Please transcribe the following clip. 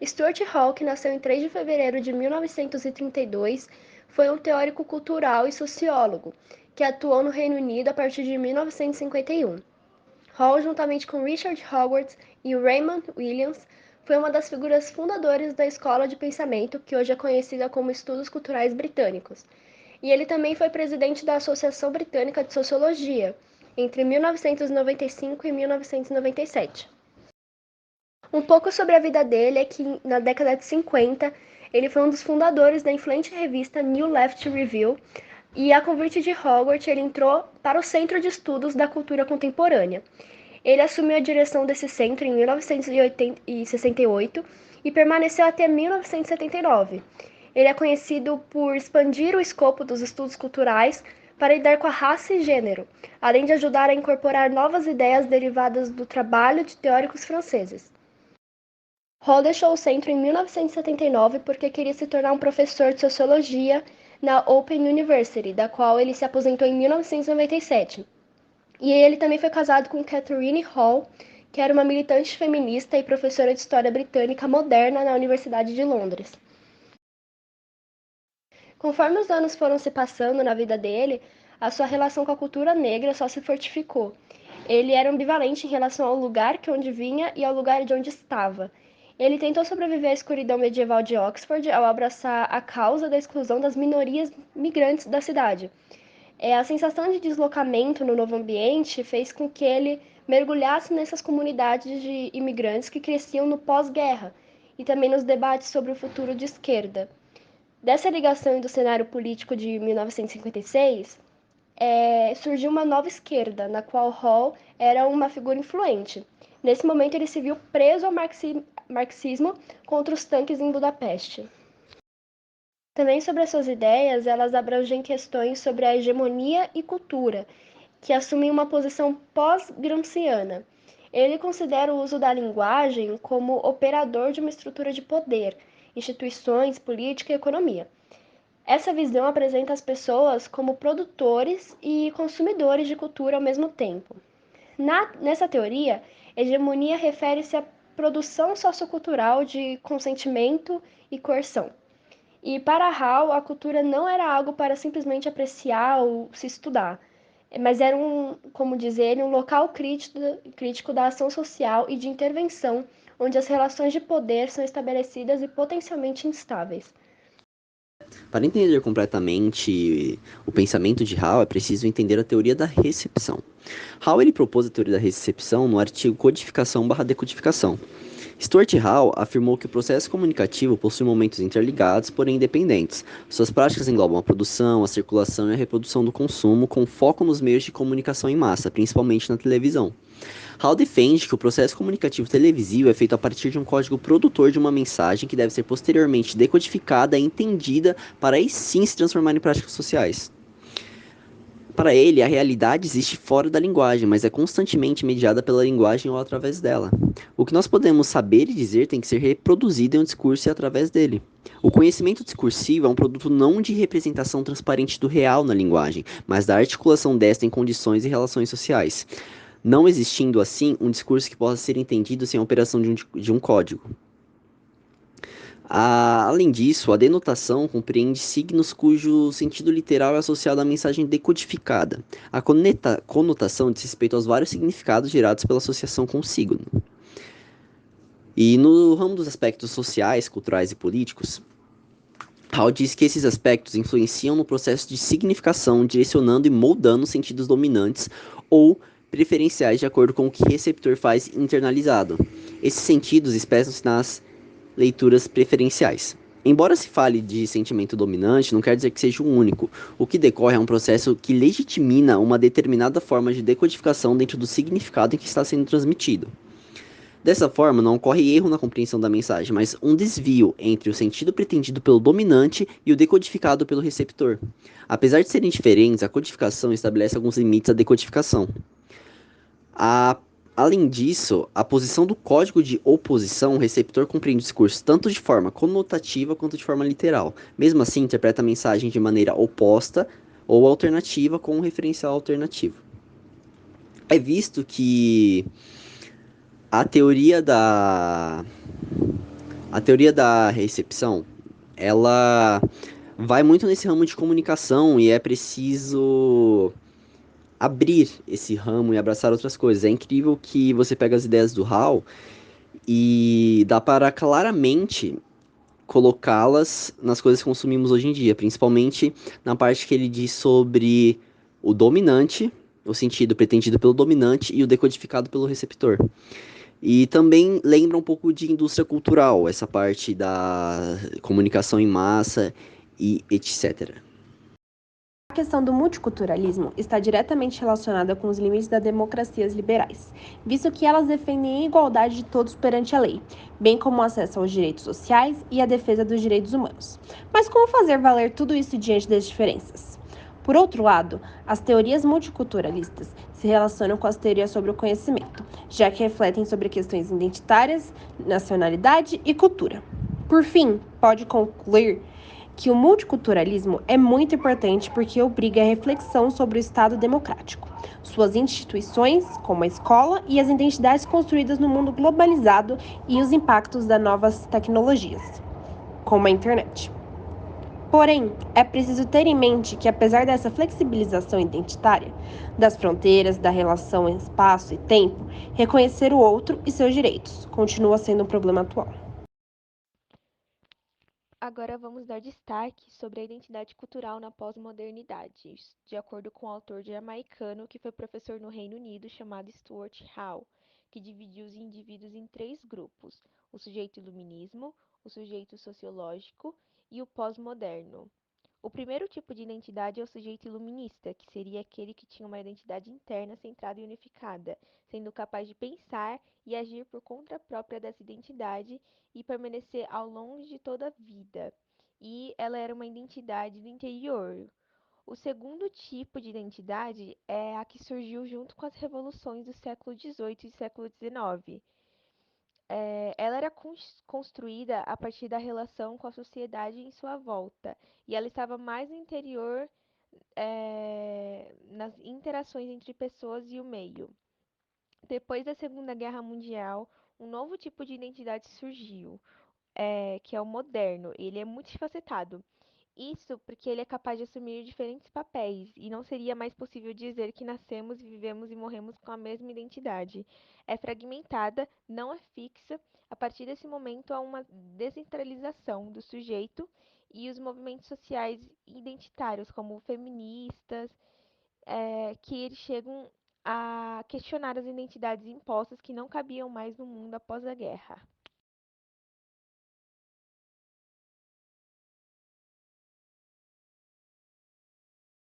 Stuart Hall, que nasceu em 3 de fevereiro de 1932, foi um teórico cultural e sociólogo, que atuou no Reino Unido a partir de 1951. Hall, juntamente com Richard Howard e Raymond Williams, foi uma das figuras fundadoras da escola de pensamento, que hoje é conhecida como Estudos Culturais Britânicos. E ele também foi presidente da Associação Britânica de Sociologia, entre 1995 e 1997. Um pouco sobre a vida dele é que, na década de 50, ele foi um dos fundadores da influente revista New Left Review, e a convite de Howard, ele entrou para o Centro de Estudos da Cultura Contemporânea. Ele assumiu a direção desse centro em 1968 e permaneceu até 1979. Ele é conhecido por expandir o escopo dos estudos culturais para lidar com a raça e gênero, além de ajudar a incorporar novas ideias derivadas do trabalho de teóricos franceses. Hall deixou o centro em 1979 porque queria se tornar um professor de sociologia na Open University, da qual ele se aposentou em 1997. E ele também foi casado com Catherine Hall, que era uma militante feminista e professora de história britânica moderna na Universidade de Londres. Conforme os anos foram se passando na vida dele, a sua relação com a cultura negra só se fortificou. Ele era ambivalente em relação ao lugar de onde vinha e ao lugar de onde estava. Ele tentou sobreviver à escuridão medieval de Oxford ao abraçar a causa da exclusão das minorias migrantes da cidade. A sensação de deslocamento no novo ambiente fez com que ele mergulhasse nessas comunidades de imigrantes que cresciam no pós-guerra e também nos debates sobre o futuro de esquerda. Dessa ligação e do cenário político de 1956, surgiu uma nova esquerda, na qual Hall era uma figura influente. Nesse momento, ele se viu preso ao marxismo contra os tanques em Budapeste. Também sobre as suas ideias, elas abrangem questões sobre a hegemonia e cultura, que assumem uma posição pós-gramsciana. Ele considera o uso da linguagem como operador de uma estrutura de poder, instituições, política e economia. Essa visão apresenta as pessoas como produtores e consumidores de cultura ao mesmo tempo. Nessa teoria, hegemonia refere-se à produção sociocultural de consentimento e coerção. E para Hall, a cultura não era algo para simplesmente apreciar ou se estudar, mas era como diz ele, um local crítico da ação social e de intervenção, onde as relações de poder são estabelecidas e potencialmente instáveis. Para entender completamente o pensamento de Hall, é preciso entender a teoria da recepção. Hall ele propôs a teoria da recepção no artigo Codificação/Decodificação. Stuart Hall afirmou que o processo comunicativo possui momentos interligados, porém independentes. Suas práticas englobam a produção, a circulação e a reprodução do consumo, com foco nos meios de comunicação em massa, principalmente na televisão. Hall defende que o processo comunicativo televisivo é feito a partir de um código produtor de uma mensagem que deve ser posteriormente decodificada e entendida para aí sim se transformar em práticas sociais. Para ele, a realidade existe fora da linguagem, mas é constantemente mediada pela linguagem ou através dela. O que nós podemos saber e dizer tem que ser reproduzido em um discurso e através dele. O conhecimento discursivo é um produto não de representação transparente do real na linguagem, mas da articulação desta em condições e relações sociais, não existindo assim um discurso que possa ser entendido sem a operação de um código. Além disso, a denotação compreende signos cujo sentido literal é associado à mensagem decodificada. A conotação diz respeito aos vários significados gerados pela associação com o signo. E no ramo dos aspectos sociais, culturais e políticos, Hall diz que esses aspectos influenciam no processo de significação, direcionando e moldando os sentidos dominantes ou preferenciais de acordo com o que o receptor faz internalizado. Esses sentidos expressam-se nas leituras preferenciais. Embora se fale de sentimento dominante, não quer dizer que seja o único. O que decorre é um processo que legitimina uma determinada forma de decodificação dentro do significado em que está sendo transmitido. Dessa forma, não ocorre erro na compreensão da mensagem, mas um desvio entre o sentido pretendido pelo dominante e o decodificado pelo receptor. Apesar de serem diferentes, a codificação estabelece alguns limites à decodificação. Além disso, a posição do código de oposição, o receptor compreende o discurso tanto de forma conotativa quanto de forma literal. Mesmo assim, interpreta a mensagem de maneira oposta ou alternativa com um referencial alternativo. É visto que a teoria da A teoria da recepção, ela vai muito nesse ramo de comunicação e é preciso abrir esse ramo e abraçar outras coisas. É incrível que você pega as ideias do Hall e dá para claramente colocá-las nas coisas que consumimos hoje em dia, principalmente na parte que ele diz sobre o dominante, o sentido pretendido pelo dominante e o decodificado pelo receptor. E também lembra um pouco de indústria cultural, essa parte da comunicação em massa e etc. A questão do multiculturalismo está diretamente relacionada com os limites das democracias liberais, visto que elas defendem a igualdade de todos perante a lei, bem como o acesso aos direitos sociais e a defesa dos direitos humanos. Mas como fazer valer tudo isso diante das diferenças? Por outro lado, as teorias multiculturalistas se relacionam com as teorias sobre o conhecimento, já que refletem sobre questões identitárias, nacionalidade e cultura. Por fim, pode concluir que o multiculturalismo é muito importante porque obriga a reflexão sobre o Estado democrático, suas instituições, como a escola, e as identidades construídas no mundo globalizado e os impactos das novas tecnologias, como a internet. Porém, é preciso ter em mente que, apesar dessa flexibilização identitária das fronteiras, da relação em espaço e tempo, reconhecer o outro e seus direitos continua sendo um problema atual. Agora vamos dar destaque sobre a identidade cultural na pós-modernidade, de acordo com o autor jamaicano que foi professor no Reino Unido chamado Stuart Hall, que dividiu os indivíduos em três grupos: o sujeito iluminismo, o sujeito sociológico e o pós-moderno. O primeiro tipo de identidade é o sujeito iluminista, que seria aquele que tinha uma identidade interna centrada e unificada, sendo capaz de pensar e agir por conta própria dessa identidade e permanecer ao longo de toda a vida. E ela era uma identidade do interior. O segundo tipo de identidade é a que surgiu junto com as revoluções do século XVIII e século XIX. Ela era construída a partir da relação com a sociedade em sua volta, e ela estava mais no interior, nas interações entre pessoas e o meio. Depois da Segunda Guerra Mundial, um novo tipo de identidade surgiu, que é o moderno. Ele é multifacetado. Isso porque ele é capaz de assumir diferentes papéis e não seria mais possível dizer que nascemos, vivemos e morremos com a mesma identidade. É fragmentada, não é fixa. A partir desse momento há uma descentralização do sujeito e os movimentos sociais identitários, como feministas, que eles chegam a questionar as identidades impostas que não cabiam mais no mundo após a guerra.